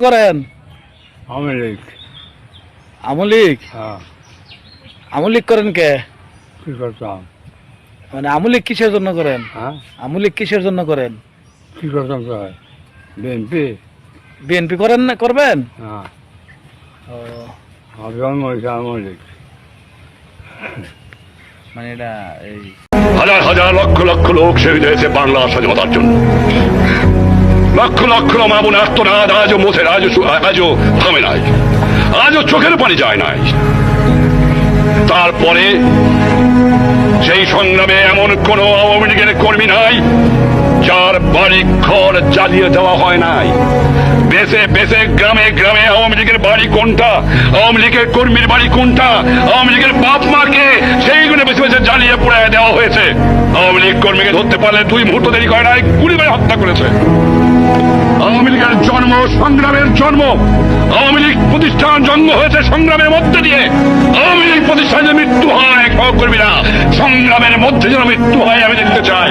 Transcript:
করেন? আওয়ামী লীগ। আওয়ামী লীগ? হ্যাঁ। আওয়ামী লীগ করেন কে? কি করতাম? মানে আওয়ামী লীগ কিসের জন্য করেন? হ্যাঁ, আওয়ামী লীগ কিসের জন্য করেন? কি করতাম তাই? বিএনপি। বিএনপি করেন না করবেন? হ্যাঁ, ও, আমার জন্ম হয়েছে আওয়ামী লীগ। মানে এটা এই হাজার হাজার লক্ষ লক্ষ লোক শহীদ হয়েছে বাংলা স্বাধীনতার জন্য। লক্ষ লক্ষ মা বোন আর্তনাদ আজও মুখে আজও থামে নাই, আজও চোখের পানি যায় নাই। তারপরে সেই সংগ্রামে এমন কোন আওয়ামী লীগের কর্মী নাই যার বাড়ি ঘর জ্বালিয়ে দেওয়া হয় নাই। বেছে বেছে গ্রামে গ্রামে আওয়ামী লীগের বাড়ি কোনটা, আওয়ামী লীগের কর্মীর বাড়ি কোনটা, আওয়ামী লীগের বাপ মাকে সেইগুলো বেছে বেছে জ্বালিয়ে পুড়ায় দেওয়া হয়েছে। আওয়ামী লীগ কর্মীকে ধরতে পারলে 2 মুহূর্ত দেরি করে নাই, গুলি করে হত্যা করেছে। আওয়ামী লীগের জন্ম সংগ্রামের জন্ম, আওয়ামী লীগ প্রতিষ্ঠান জন্ম হয়েছে সংগ্রামের মধ্যে দিয়ে। আওয়ামী লীগ প্রতিষ্ঠানের মৃত্যু হয় সহকর্মীরা, সংগ্রামের মধ্যে যেন মৃত্যু হয় আমি দেখতে চাই।